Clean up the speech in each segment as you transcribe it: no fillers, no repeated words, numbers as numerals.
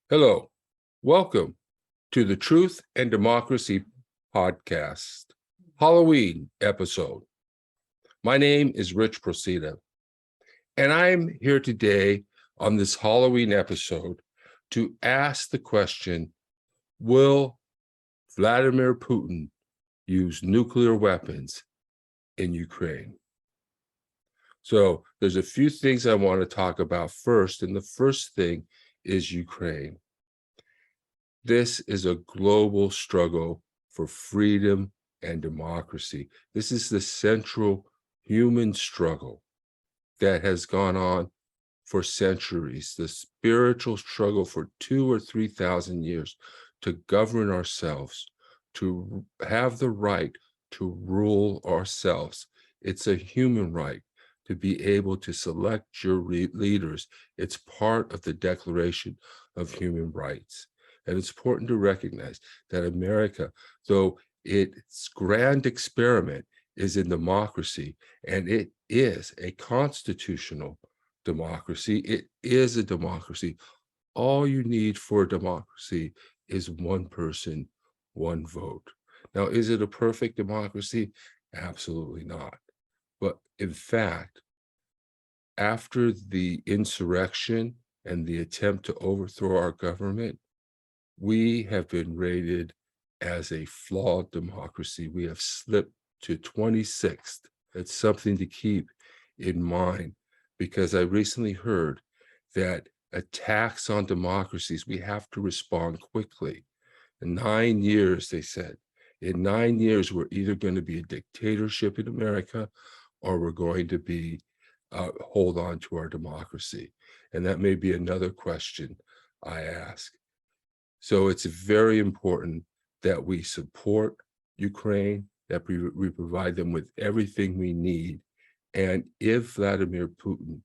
Hello, welcome to the Truth and Democracy podcast, Halloween episode. My name is Rich Procida, and I'm here today on this Halloween episode to ask the question, will Vladimir Putin use nuclear weapons in Ukraine? So there's a few things I want to talk about first, and the first thing is Ukraine. This is a global struggle for freedom and democracy. This is the central human struggle that has gone on for centuries, the spiritual struggle for 2,000 or 3,000 years to govern ourselves, to have the right to rule ourselves. It's a human right to be able to select your leaders. It's part of the Declaration of Human Rights. And it's important to recognize that America, though its grand experiment is in democracy, and it is a constitutional democracy, it is a democracy. All you need for a democracy is one person, one vote. Now, is it a perfect democracy? Absolutely not. But in fact, after the insurrection and the attempt to overthrow our government, we have been rated as a flawed democracy. We have slipped to 26th. It's something to keep in mind, because I recently heard that attacks on democracies, we have to respond quickly. In 9 years, they said, in 9 years, we're either going to be a dictatorship in America or we're going to be hold on to our democracy. And that may be another question I ask. So it's very important that we support Ukraine, that we provide them with everything we need. And if Vladimir Putin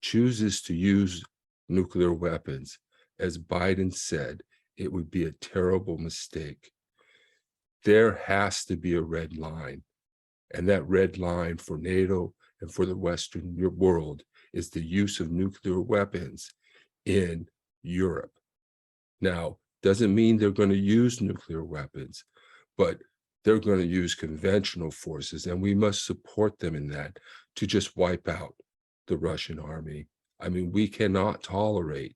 chooses to use nuclear weapons, as Biden said, it would be a terrible mistake. There has to be a red line. And that red line for NATO and for the Western world is the use of nuclear weapons in Europe. Now, doesn't mean they're going to use nuclear weapons, but they're going to use conventional forces, and we must support them in that to just wipe out the Russian army. I mean, we cannot tolerate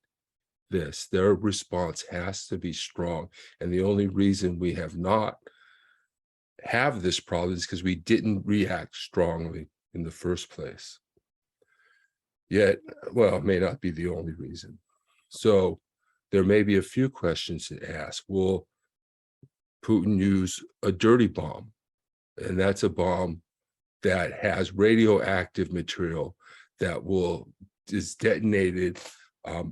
this. Their response has to be strong, and the only reason we have this problem is because we didn't react strongly in the first place. Yet, well, it may not be the only reason. So there may be a few questions to ask. Will Putin use a dirty bomb? And that's a bomb that has radioactive material that is detonated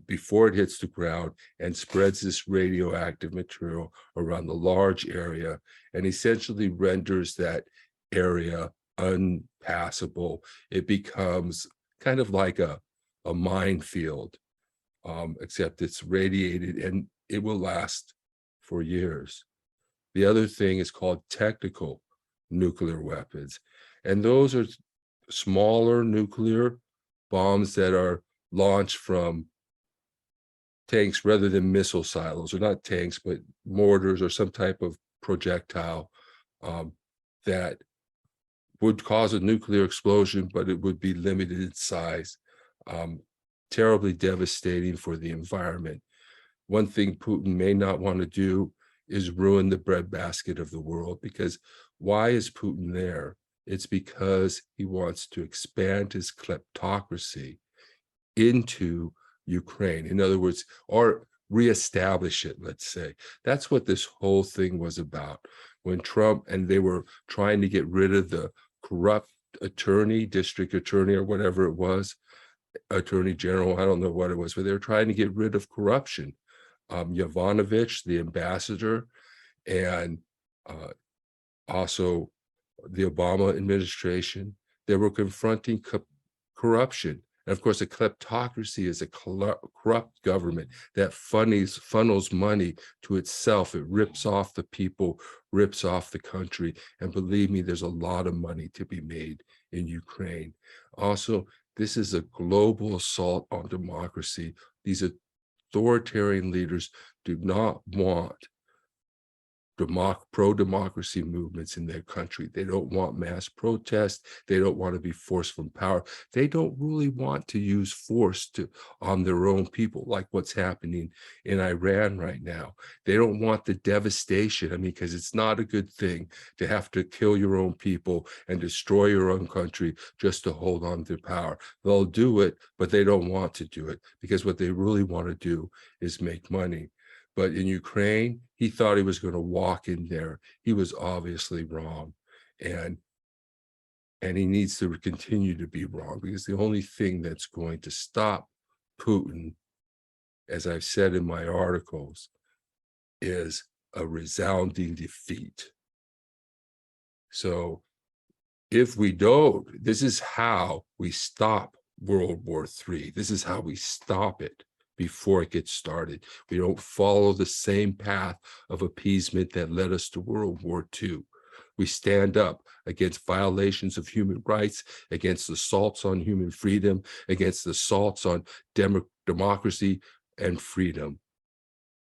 before it hits the ground and spreads this radioactive material around the large area and essentially renders that area unpassable. It becomes kind of like a minefield. Except it's radiated and it will last for years. The other thing is called technical nuclear weapons. And those are smaller nuclear bombs that are launched from tanks rather than missile silos, or not tanks, but mortars or some type of projectile that would cause a nuclear explosion, but it would be limited in size. Terribly devastating for the environment. One thing Putin may not want to do is ruin the breadbasket of the world, because why is Putin there? It's because he wants to expand his kleptocracy into Ukraine. In other words, or reestablish it, let's say. That's what this whole thing was about. When Trump, and they were trying to get rid of the corrupt attorney, district attorney, or whatever it was, attorney general, I don't know what it was, but they were trying to get rid of corruption. Yovanovitch, the ambassador, and also the Obama administration, they were confronting corruption. And of course, a kleptocracy is a corrupt government that funnels money to itself. It rips off the people, rips off the country. And believe me, there's a lot of money to be made in Ukraine. Also, this is a global assault on democracy. These are authoritarian leaders do not want pro-democracy movements in their country. They don't want mass protests. They don't want to be forced from power. They don't really want to use force on their own people, like what's happening in Iran right now. They don't want the devastation. I mean, because it's not a good thing to have to kill your own people and destroy your own country just to hold on to power. They'll do it, but they don't want to do it, because what they really want to do is make money. But in Ukraine, he thought he was going to walk in there. He was obviously wrong. And he needs to continue to be wrong, because the only thing that's going to stop Putin, as I've said in my articles, is a resounding defeat. So if we don't, this is how we stop World War III. This is how we stop it before it gets started. We don't follow the same path of appeasement that led us to World War II. We stand up against violations of human rights, against assaults on human freedom, against assaults on democracy and freedom.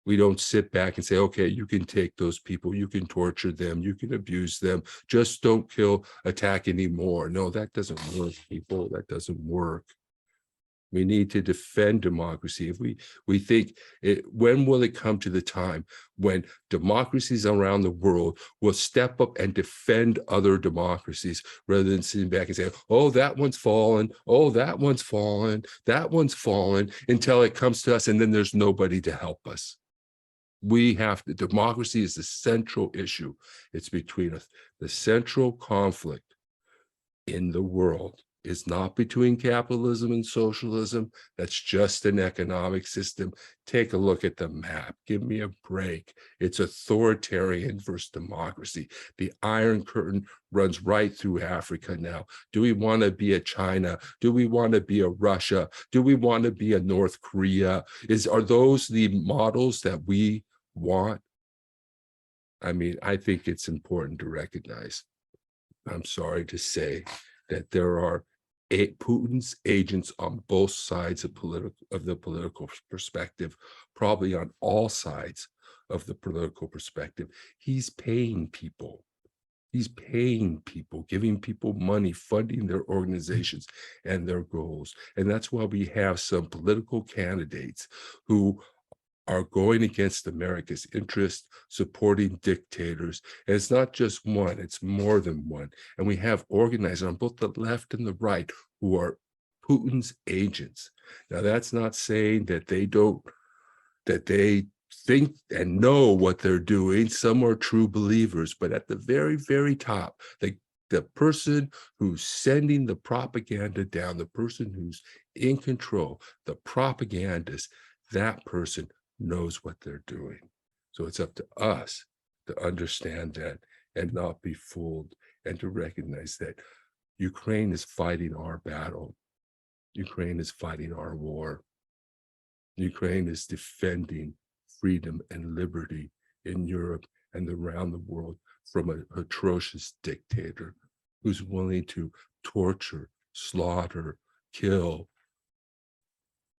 We don't sit back and say, okay, you can take those people, you can torture them, you can abuse them, just don't attack anymore. No, that doesn't work, people. That doesn't work. We need to defend democracy. If we think, when will it come to the time when democracies around the world will step up and defend other democracies, rather than sitting back and saying, oh, that one's fallen, oh, that one's fallen, that one's fallen, until it comes to us and then there's nobody to help us. Democracy is the central issue. It's between us. The central conflict in the world is not between capitalism and socialism. That's just an economic system. Take a look at the map. Give me a break. It's authoritarian versus democracy. The Iron Curtain runs right through Africa now. Do we want to be a China? Do we want to be a Russia? Do we want to be a North Korea? Are those the models that we want? I mean, I think it's important to recognize, I'm sorry to say, that there are Putin's agents on both sides of the political perspective, probably on all sides of the political perspective. He's paying people. He's paying people, giving people money, funding their organizations and their goals. And that's why we have some political candidates who are going against America's interest, supporting dictators. And it's not just one, it's more than one. And we have organizers on both the left and the right who are Putin's agents. Now, that's not saying that they think and know what they're doing. Some are true believers, but at the very, very top, the person who's sending the propaganda down, the person who's in control, the propagandist, that person knows what they're doing. So it's up to us to understand that and not be fooled, and to recognize that Ukraine is fighting our battle. Ukraine is fighting our war. Ukraine is defending freedom and liberty in Europe and around the world from an atrocious dictator who's willing to torture, slaughter, kill,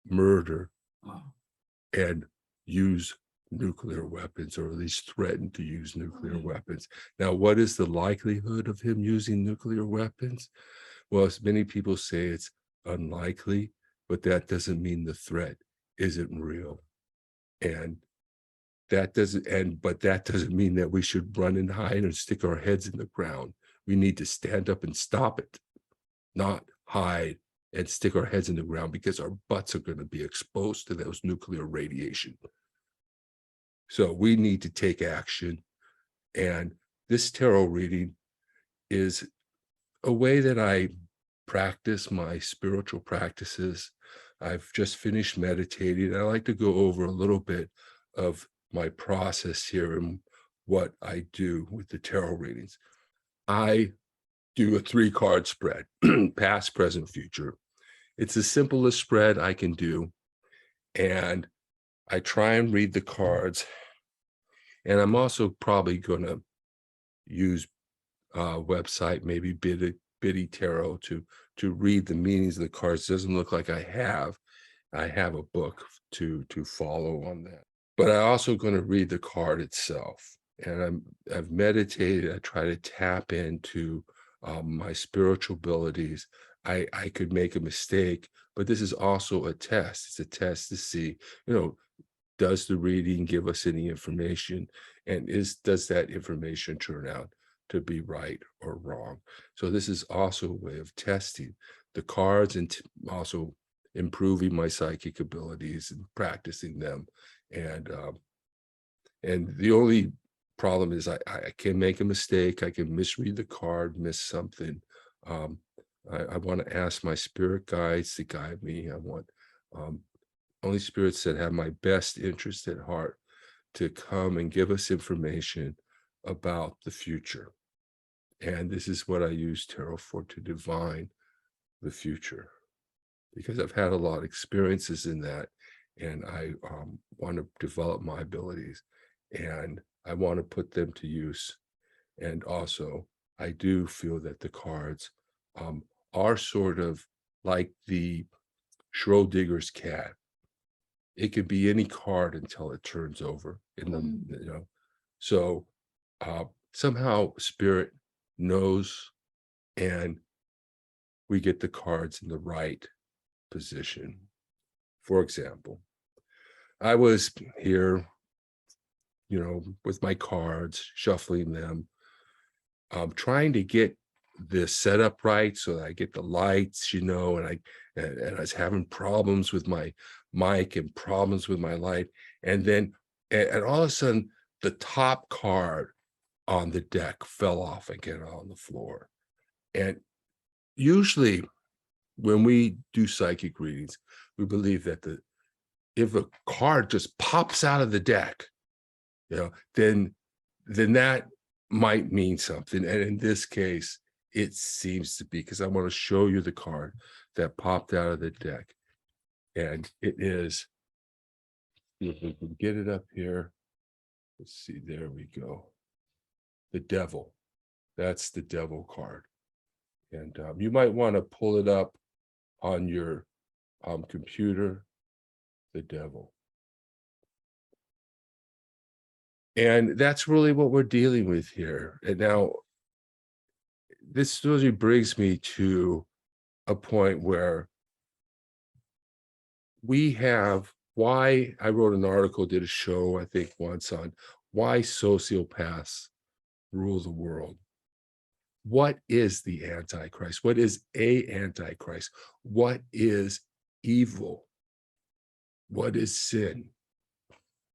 murder, and use nuclear weapons, or at least threaten to use nuclear weapons. Now, what is the likelihood of him using nuclear weapons? Well, as many people say, it's unlikely, but that doesn't mean the threat isn't real. And that doesn't mean that we should run and hide and stick our heads in the ground. We need to stand up and stop it, not hide and stick our heads in the ground, because our butts are going to be exposed to those nuclear radiation. So we need to take action. And this tarot reading is a way that I practice my spiritual practices. I've just finished meditating. I like to go over a little bit of my process here and what I do with the tarot readings. I do a 3-card spread, past, present, future. It's the simplest spread I can do. And I try and read the cards. And I'm also probably going to use a website, maybe Biddy Tarot, to read the meanings of the cards. It doesn't look like I have I have a book to follow on that. But I'm also going to read the card itself. And I've meditated. I try to tap into my spiritual abilities. I could make a mistake, but this is also a test. It's a test to see, does the reading give us any information, and does that information turn out to be right or wrong? So this is also a way of testing the cards and also improving my psychic abilities and practicing them. And the only problem is I can make a mistake. I can misread the card, miss something. um, I want to ask my spirit guides to guide me. I want um, only spirits that have my best interest at heart to come and give us information about the future. And this is what I use tarot for, to divine the future, because I've had a lot of experiences in that, and I want to develop my abilities, and I want to put them to use. And also, I do feel that the cards um, are sort of like the Schrodinger's cat. It could be any card until it turns over in the. So somehow spirit knows, and we get the cards in the right position. For example, I was here, with my cards, shuffling them, trying to get this set up right so that I get the lights, and I was having problems with my mic and problems with my light. And then, and all of a sudden, the top card on the deck fell off and get on the floor. And usually when we do psychic readings, we believe that if a card just pops out of the deck, then that might mean something. And in this case, it seems to be, because I want to show you the card that popped out of the deck. And it is, if we can get it up here. Let's see, there we go. The devil. That's the devil card. And you might want to pull it up on your computer, the devil. And that's really what we're dealing with here. And now, this really brings me to a point where we have, why I wrote an article, did a show, I think once, on why sociopaths rule the world. What is the Antichrist? What is a Antichrist? What is evil? What is sin?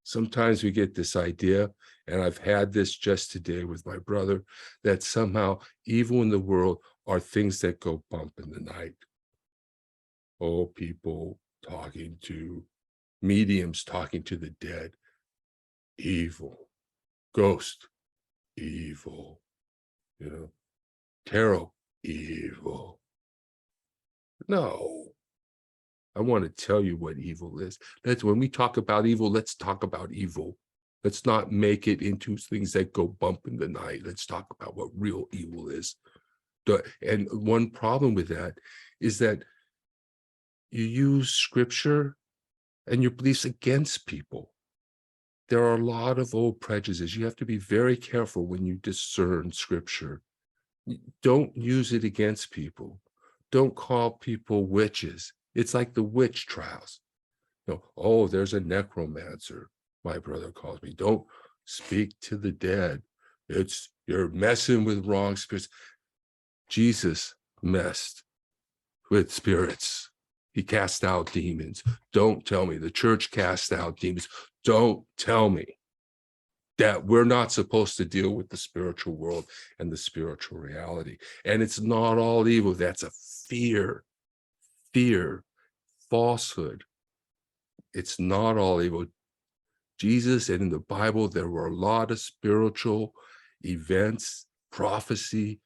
Sometimes we get this idea, and I've had this just today with my brother, that somehow evil in the world are things that go bump in the night. Oh, people talking to mediums, talking to the dead, evil. Ghost, evil. Tarot, evil. No. I want to tell you what evil is. When we talk about evil, let's talk about evil. Let's not make it into things that go bump in the night. Let's talk about what real evil is. And one problem with that is that you use scripture and your beliefs against people. There are a lot of old prejudices. You have to be very careful when you discern scripture. Don't use it against people. Don't call people witches. It's like the witch trials. Oh, there's a necromancer, my brother calls me. Don't speak to the dead. You're messing with wrong spirits. Jesus messed with spirits. He cast out demons. Don't tell me the church cast out demons. Don't tell me that we're not supposed to deal with the spiritual world and the spiritual reality. And it's not all evil. That's a fear, falsehood. It's not all evil. Jesus, and in the Bible, there were a lot of spiritual events, prophecy,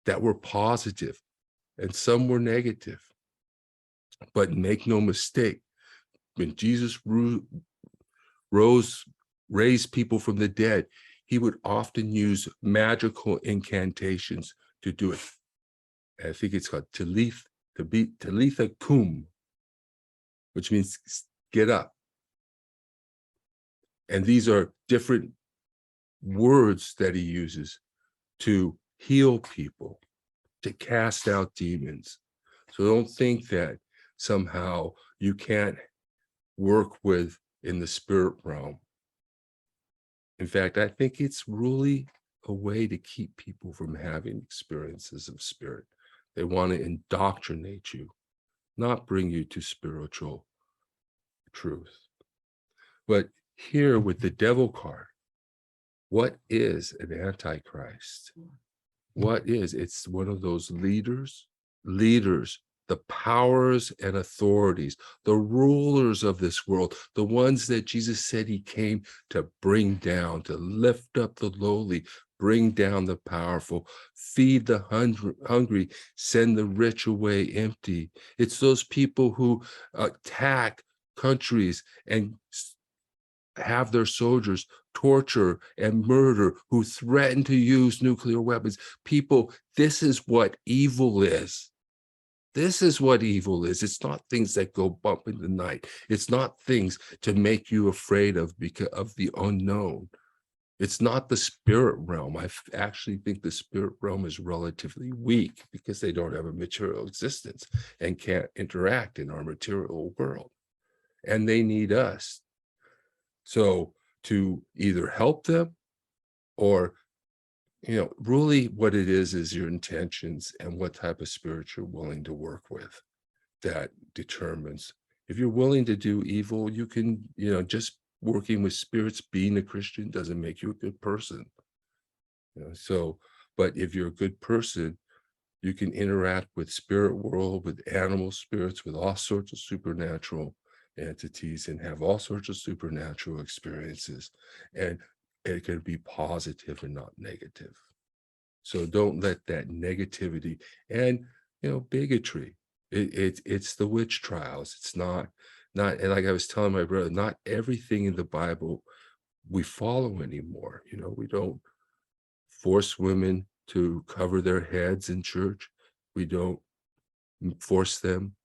that were positive, and some were negative. But make no mistake, when Jesus raised people from the dead, he would often use magical incantations to do it. I think it's called Talitha Cum. which means get up. And these are different words that he uses to heal people, to cast out demons. So don't think that somehow you can't work with in the spirit realm. In fact, I think it's really a way to keep people from having experiences of spirit. They want to indoctrinate you, not bring you to spiritual truth. But here with the devil card, what is an antichrist? What is? It's one of those leaders, the powers and authorities, the rulers of this world, the ones that Jesus said he came to bring down, to lift up the lowly, bring down the powerful, feed the hungry, send the rich away empty. It's those people who attack countries and have their soldiers torture and murder, who threaten to use nuclear weapons. People, this is what evil is. This is what evil is. It's not things that go bump in the night. It's not things to make you afraid of because of the unknown. It's not the spirit realm. I actually think the spirit realm is relatively weak because they don't have a material existence and can't interact in our material world. And they need us. So to either help them or, really what it is your intentions and what type of spirit you're willing to work with that determines. If you're willing to do evil, you can, just working with spirits, being a Christian doesn't make you a good person. But if you're a good person, you can interact with spirit world, with animal spirits, with all sorts of supernatural entities and have all sorts of supernatural experiences, and it can be positive and not negative. So don't let that negativity and bigotry. It's the witch trials. It's not and like I was telling my brother, not everything in the Bible we follow anymore. We don't force women to cover their heads in church. We don't force them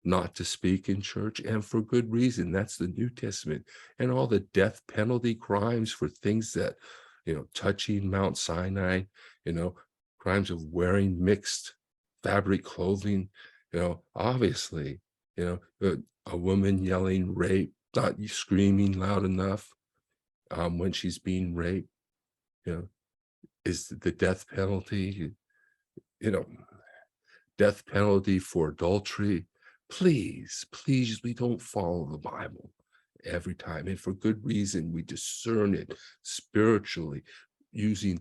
not to speak in church, and for good reason. That's the New Testament. And all the death penalty crimes for things that, touching Mount Sinai, crimes of wearing mixed fabric clothing, obviously, a woman yelling rape, not screaming loud enough when she's being raped, is the death penalty, death penalty for adultery. Please, we don't follow the Bible every time. And for good reason, we discern it spiritually using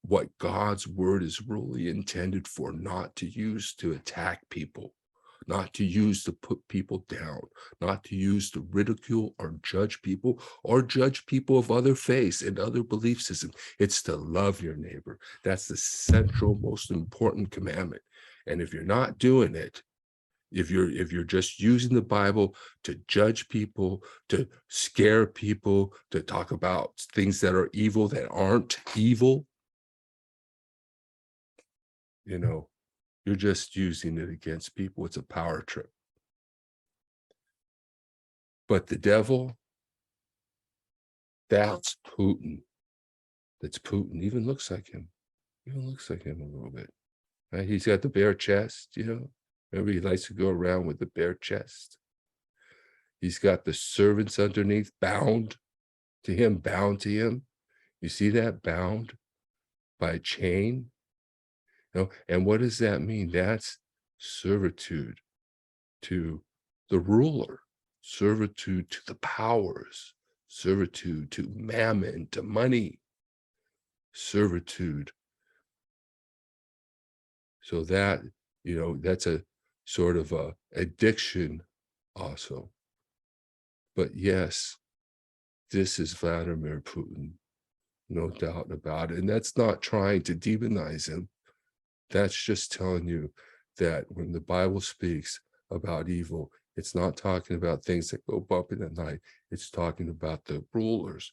what God's word is really intended for, not to use to attack people, not to use to put people down, not to use to ridicule or judge people of other faiths and other belief systems. It's to love your neighbor. That's the central, most important commandment. And if you're not doing it, if you're just using the Bible to judge people, to scare people, to talk about things that are evil that aren't evil, you're just using it against people. It's a power trip. But the devil, that's Putin. That's Putin. Even looks like him. Even looks like him a little bit. Right? He's got the bare chest, Remember, he likes to go around with the bare chest. He's got the servants underneath bound to him. You see that? Bound by a chain. And what does that mean? That's servitude to the ruler, servitude to the powers, servitude to mammon, to money, servitude. So that, that's a sort of a addiction also. But yes, this is Vladimir Putin, no doubt about it. And that's not trying to demonize him. That's just telling you that when the Bible speaks about evil, it's not talking about things that go bump in the night. It's talking about the rulers,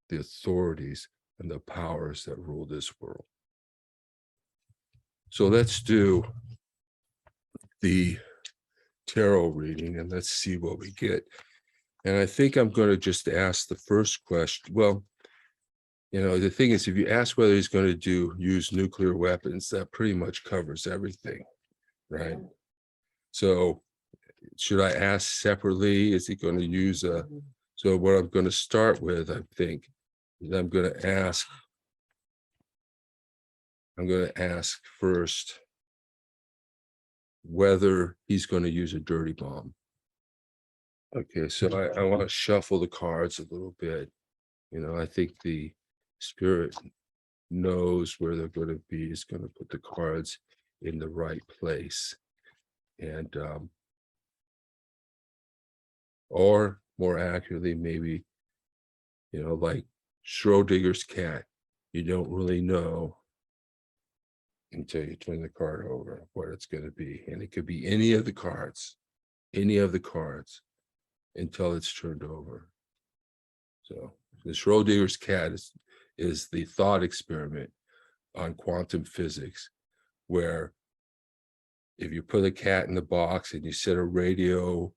the authorities, and the powers that rule this world. So let's do the tarot reading, and let's see what we get. And I think I'm going to just ask the first question. Well, the thing is, if you ask whether he's going to use nuclear weapons, that pretty much covers everything, right? So should I ask separately? Is he going to use a? So what I'm going to start with, I think, is I'm going to ask first whether he's going to use a dirty bomb. Okay, so I want to shuffle the cards a little bit. I think the spirit knows where they're going to be. Is going to put the cards in the right place. And or more accurately, maybe, like Schrodinger's cat, you don't really know until you turn the card over what it's going to be. And it could be any of the cards until it's turned over. So the Schrodinger's cat is the thought experiment on quantum physics, where if you put a cat in the box and you set a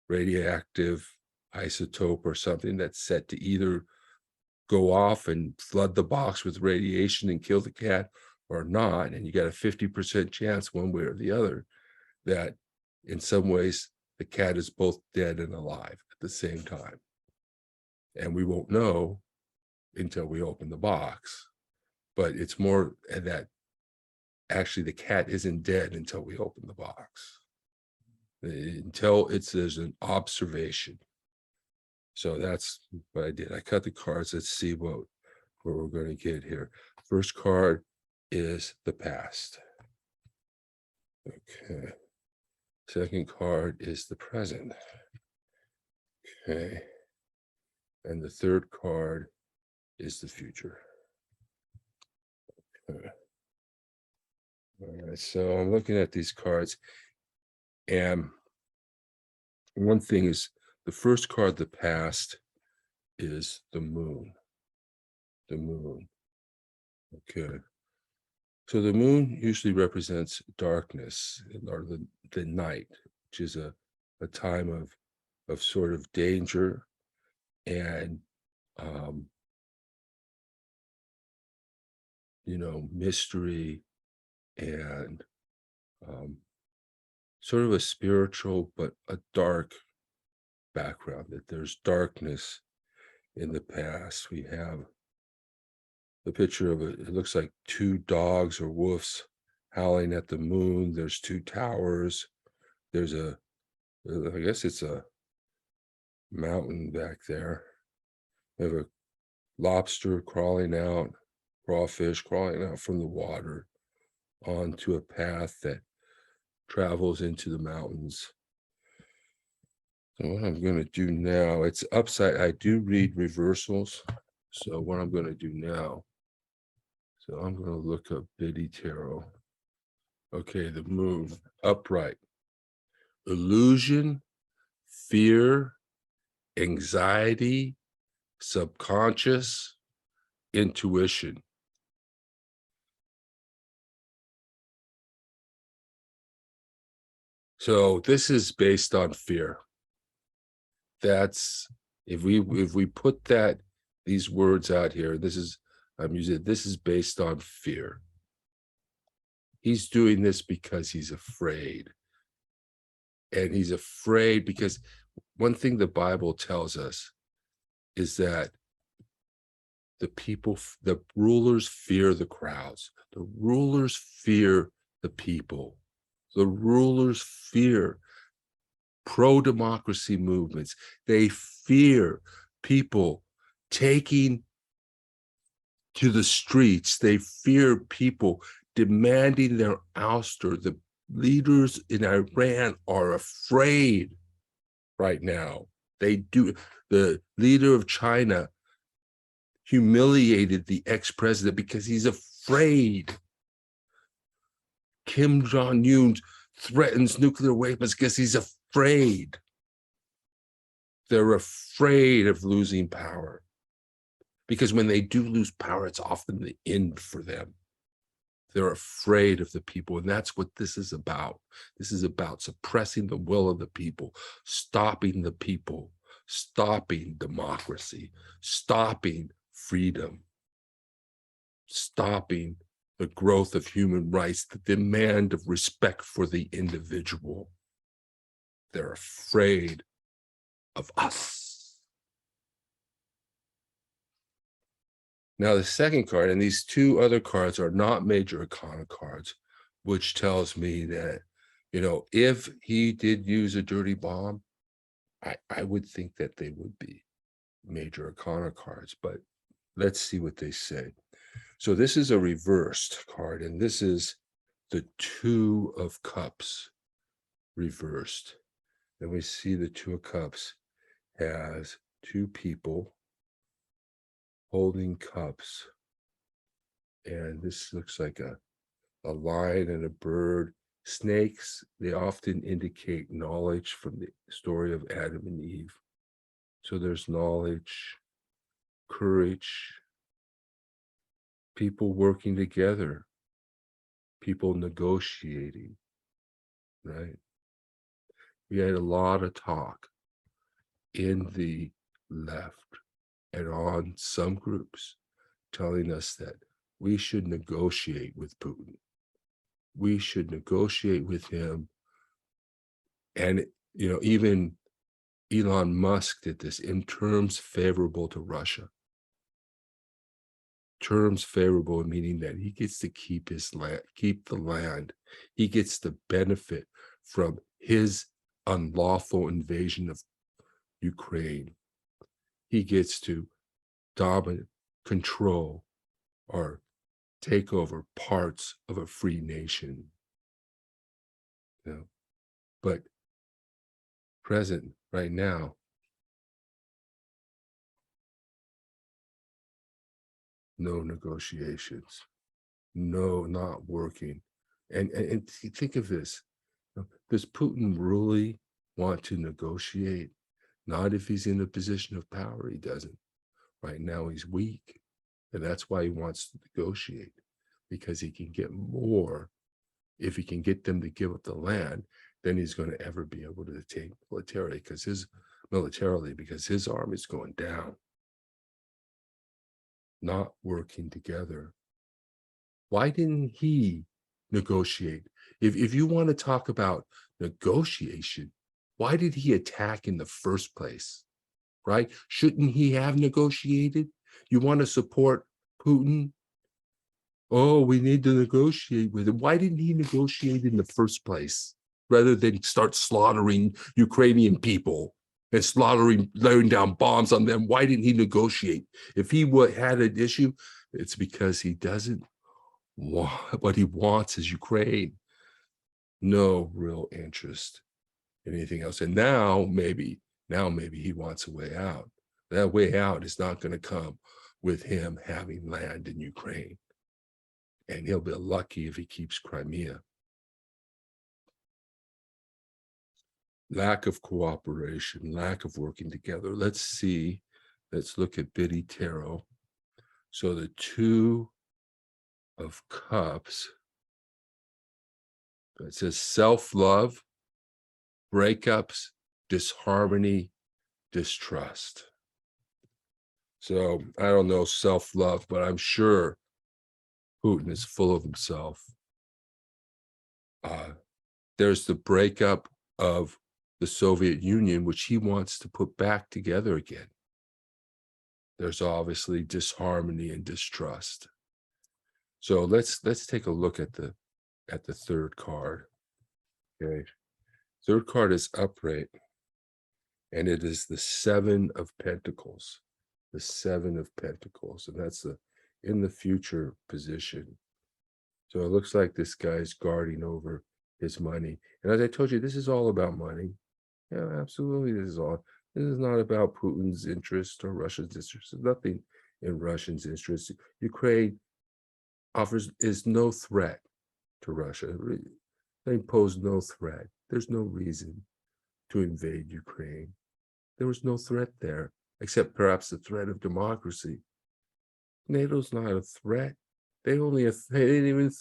radioactive isotope or something that's set to either go off and flood the box with radiation and kill the cat or not, and you got a 50% chance one way or the other that in some ways the cat is both dead and alive at the same time. And we won't know until we open the box. But it's more that actually the cat isn't dead until we open the box, until there's an observation. So that's what I did. I cut the cards. Let's see what we're going to get here. First card is the past. Okay. Second card is the present. Okay. And the third card is the future. Okay. All right, so I'm looking at these cards, and one thing is, the first card, the past, is the moon. The moon. Okay. So the moon usually represents darkness, or the night, which is a time of sort of danger and mystery and sort of a spiritual but a dark background, that there's darkness in the past. We have the picture of it looks like two dogs or wolves howling at the moon. There's two towers. There's I guess it's a mountain back there. We have a lobster crawling out, crawfish crawling out from the water onto a path that travels into the mountains. So what I'm going to do now, it's upside. I do read reversals. So what I'm going to do now, so I'm going to look up Biddy Tarot. Okay, the moon, upright. Illusion, fear, anxiety, subconscious, intuition. So this is based on fear. That's if we put these words out here, this is based on fear. He's doing this because he's afraid. And he's afraid because one thing the Bible tells us is that the rulers fear the crowds. The rulers fear the people. The rulers fear pro-democracy movements. They fear people taking to the streets. They fear people demanding their ouster. The leaders in Iran are afraid right now. They do. The leader of China humiliated the ex-president because he's afraid. Kim Jong-un threatens nuclear weapons because he's afraid. They're afraid of losing power, because when they do lose power, it's often the end for them. They're afraid of the people, and that's what this is about. This is about suppressing the will of the people, stopping the people, stopping democracy, stopping freedom, stopping the growth of human rights, the demand of respect for the individual. They're afraid of us. Now, the second card, and these two other cards are not major arcana cards, which tells me that, if he did use a dirty bomb, I would think that they would be major arcana cards, but let's see what they say. So this is a reversed card, and this is the Two of Cups reversed. And we see the Two of Cups has two people holding cups. And this looks like a lion and a bird. Snakes, they often indicate knowledge from the story of Adam and Eve. So there's knowledge, courage, people working together, people negotiating, right? We had a lot of talk in the left and on some groups telling us that we should negotiate with Putin. We should negotiate with him. And, even Elon Musk did this in terms favorable to Russia. Terms favorable, meaning that he gets to keep his land, keep the land. He gets the benefit from his unlawful invasion of Ukraine. He gets to dominate, control, or take over parts of a free nation. But present right now, no negotiations, no, not working. And think of this. Does Putin really want to negotiate? Not if he's in a position of power, he doesn't. Right now he's weak, and that's why he wants to negotiate, because he can get more. If he can get them to give up the land, then he's going to ever be able to take militarily, because his army is going down. Not working together. Why didn't he negotiate? If you want to talk about negotiation, why did he attack in the first place? Right? Shouldn't he have negotiated? You want to support Putin? Oh, we need to negotiate with him. Why didn't he negotiate in the first place, rather than start slaughtering Ukrainian people and laying down bombs on them? Why didn't he negotiate? If he had an issue, it's because he doesn't want, what he wants is Ukraine. No real interest in anything else. And now maybe he wants a way out. That way out is not going to come with him having land in Ukraine. And he'll be lucky if he keeps Crimea. Lack of cooperation, lack of working together. Let's look at Biddy Tarot. So the Two of Cups, it says self-love, breakups, disharmony, distrust. So I don't know self-love, but I'm sure Putin is full of himself. There's the breakup of the Soviet Union, which he wants to put back together again. There's obviously disharmony and distrust. So let's take a look at the third card. Okay, third card is upright, and it is the Seven of Pentacles. The Seven of Pentacles, and that's in the future position. So it looks like this guy's guarding over his money. And as I told you, this is all about money. Yeah, absolutely. This is not about Putin's interest or Russia's interest. There's nothing in Russia's interest. Ukraine is no threat to Russia. They pose no threat. There's no reason to invade Ukraine. There was no threat there, except perhaps the threat of democracy. NATO's not a threat. They didn't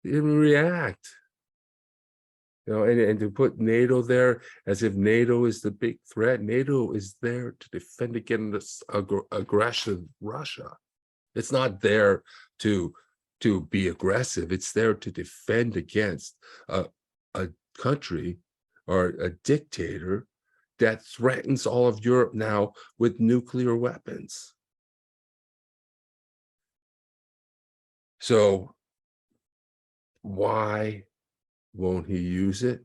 even react. And to put NATO there as if NATO is the big threat. NATO is there to defend against aggressive Russia. It's not there to be aggressive. It's there to defend against a country or a dictator that threatens all of Europe now with nuclear weapons. So why won't he use it?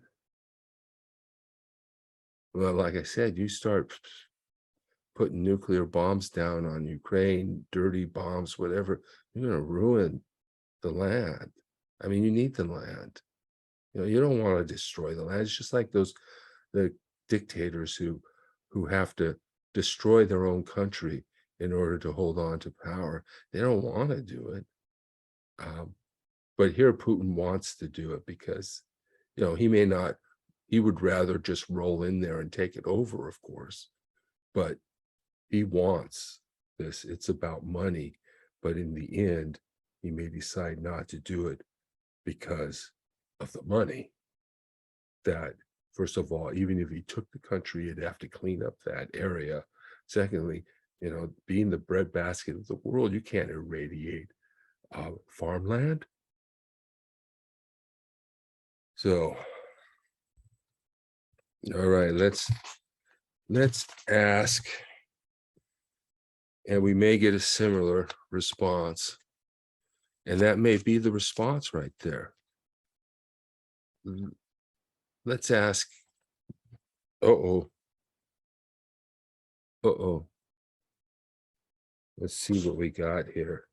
Well, like I said, you start putting nuclear bombs down on Ukraine, dirty bombs, whatever, you're going to ruin the land. I mean, you need the land. You don't want to destroy the land. It's just like the dictators who have to destroy their own country in order to hold on to power. They don't want to do it. But here Putin wants to do it because, he would rather just roll in there and take it over, of course. But he wants this. It's about money. But in the end, he may decide not to do it because of the money. That, first of all, even if he took the country, he'd have to clean up that area. Secondly, being the breadbasket of the world, you can't irradiate farmland. So, all right, let's ask, and we may get a similar response. And that may be the response right there. Let's ask, uh-oh. Let's see what we got here.